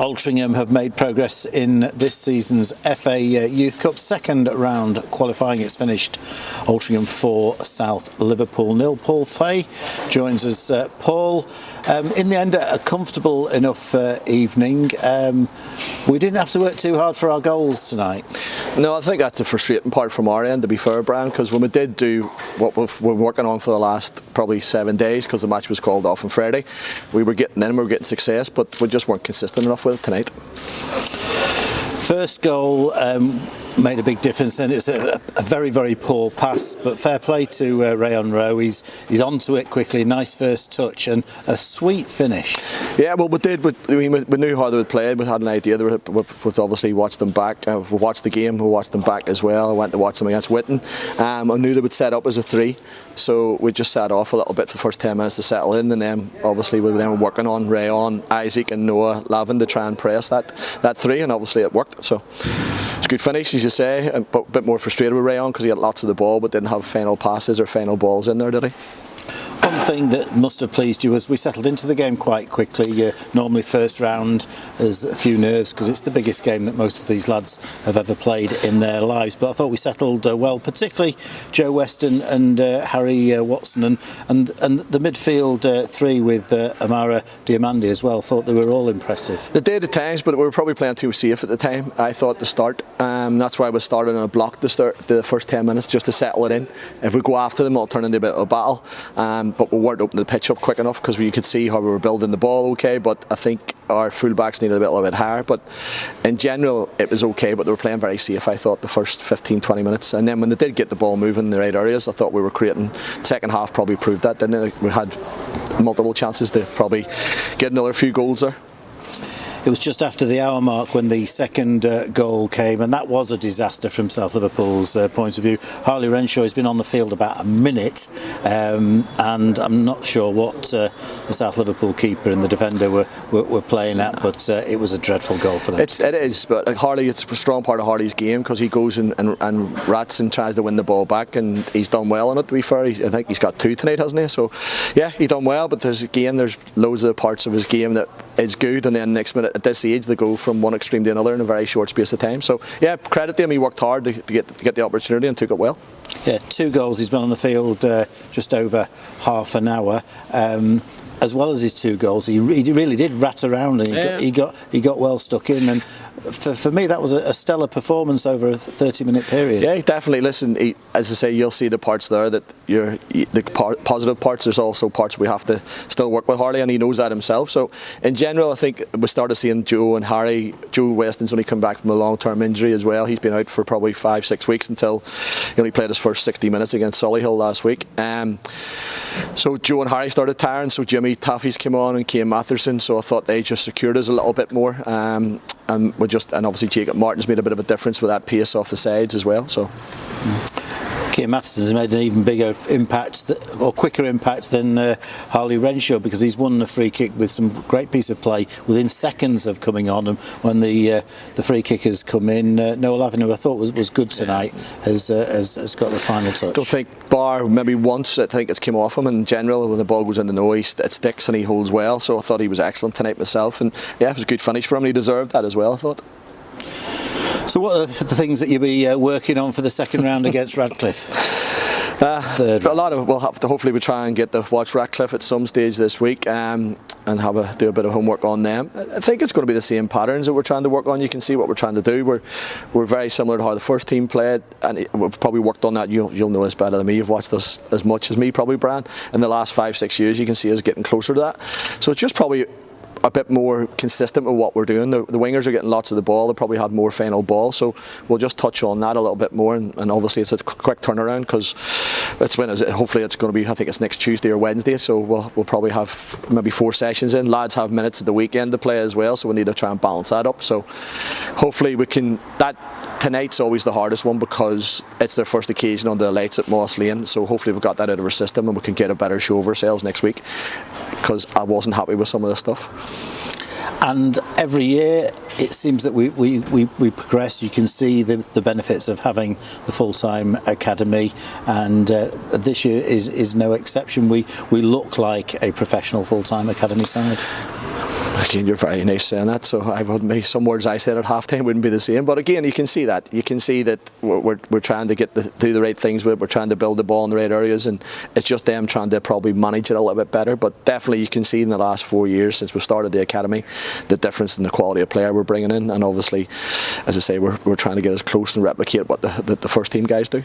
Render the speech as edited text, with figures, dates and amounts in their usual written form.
Altrincham have made progress in this season's FA Youth Cup second round qualifying. It's finished Altrincham 4, South Liverpool 0. Paul Fay joins us. Paul, in the end, a comfortable enough evening. We didn't have to work too hard for our goals tonight. No, I think that's the frustrating part from our end, to be fair, Brian, because when we did do what we've been working on for the last probably 7 days, because the match was called off on Friday, we were getting success, but we just weren't consistent enough with it tonight. First goal made a big difference, and it's a very, very poor pass, but fair play to Ray on Row. He's onto it quickly, nice first touch and a sweet finish. Yeah, well, we did. We knew how they would play. We had an idea. We've obviously watched them back. We watched the game. We watched them back as well. I went to watch them against Whitton. I knew they would set up as a 3, so we just sat off a little bit for the first 10 minutes to settle in, and then obviously we were working on Rayon, Isaac and Noah Lavin to try and press that 3, and obviously it worked. So it's a good finish, as you say, but a bit more frustrated with Rayon because he had lots of the ball but didn't have final passes or final balls in there, did he? One thing that must have pleased you was we settled into the game quite quickly. Normally first round there's a few nerves because it's the biggest game that most of these lads have ever played in their lives, but I thought we settled well, particularly Joe Weston and Harry Watson and the midfield 3 with Amara Diamandi as well. Thought they were all impressive. They did at times, but we were probably playing too safe at the time, I thought, to start. That's why we started on a block to start the first 10 minutes just to settle it in. If we go after them, it'll turn into a bit of a battle. But we weren't opening the pitch up quick enough because you could see how we were building the ball okay, but I think our fullbacks needed a little bit higher. But in general it was okay, but they were playing very safe, I thought, the first 15-20 minutes, and then when they did get the ball moving in the right areas, I thought we were creating. Second half probably proved that, didn't it? We had multiple chances to probably get another few goals there. It was just after the hour mark when the second goal came, and that was a disaster from South Liverpool's point of view. Harley Renshaw has been on the field about a minute, and I'm not sure what the South Liverpool keeper and the defender were playing at, but it was a dreadful goal for them. It is, but Harley, it's a strong part of Harley's game because he goes and rats and tries to win the ball back, and he's done well on it, to be fair. I think he's got 2 tonight, hasn't he? So yeah, he done well, but there's loads of parts of his game that is good, and then next minute at this age they go from one extreme to another in a very short space of time. So yeah, credit to him, he worked hard to get the opportunity and took it well. Yeah, 2 goals. He's been on the field just over half an hour. As well as his 2 goals, he really did rat around, and he got well stuck in. And for me, that was a stellar performance over a 30-minute period. Yeah, definitely. Listen, as I say, you'll see the parts there that the positive parts. There's also parts we have to still work with Harley, and he knows that himself. So in general, I think we started seeing Joe and Harry. Joe Weston's only come back from a long-term injury as well. He's been out for probably 5-6 weeks until he only played his first 60 minutes against Solihull last week. So Joe and Harry started tiring, so Jimmy Taffy's came on and Kane Matherson, so I thought they just secured us a little bit more, and obviously Jacob Martin's made a bit of a difference with that pace off the sides as well. So Kane Matherson has made an even bigger impact or quicker impact than Harley Renshaw, because he's won a free kick with some great piece of play within seconds of coming on, and when the free kick has come in, Noah Lavin, who I thought was good tonight, has got the final touch. I don't think, bar maybe once, I think it's came off him. In general, when the ball goes in the nose, it sticks and he holds well, so I thought he was excellent tonight myself, and yeah, it was a good finish for him and he deserved that as well, I thought. So what are the things that you'll be working on for the second round against Radcliffe? A lot of we'll have to hopefully try and get to watch Radcliffe at some stage this week, and do a bit of homework on them. I think it's going to be the same patterns that we're trying to work on. You can see what we're trying to do. We're very similar to how the first team played, and we've probably worked on that. You'll know this better than me. You've watched us as much as me, probably, Brian. In the last 5-6 years, you can see us getting closer to that. So it's just probably a bit more consistent with what we're doing. The wingers are getting lots of the ball. They probably had more final ball, so we'll just touch on that a little bit more, and obviously it's a quick turnaround because hopefully it's going to be, I think it's next Tuesday or Wednesday, so we'll probably have maybe 4 sessions in. Lads have minutes at the weekend to play as well, so we need to try and balance that up. So hopefully we can. Tonight's always the hardest one because it's their first occasion on the lights at Moss Lane, so hopefully we've got that out of our system and we can get a better show of ourselves next week, because I wasn't happy with some of the stuff. And every year it seems that we progress. You can see the benefits of having the full-time academy, and this year is no exception. We look like a professional full-time academy side. Again, you're very nice saying that, so I would maybe some words I said at halftime wouldn't be the same. But again, you can see that we're trying to do the right things with it. We're trying to build the ball in the right areas, and it's just them trying to probably manage it a little bit better. But definitely, you can see in the last 4 years since we started the academy, the difference in the quality of player we're bringing in, and obviously, as I say, we're trying to get as close and replicate what the first team guys do.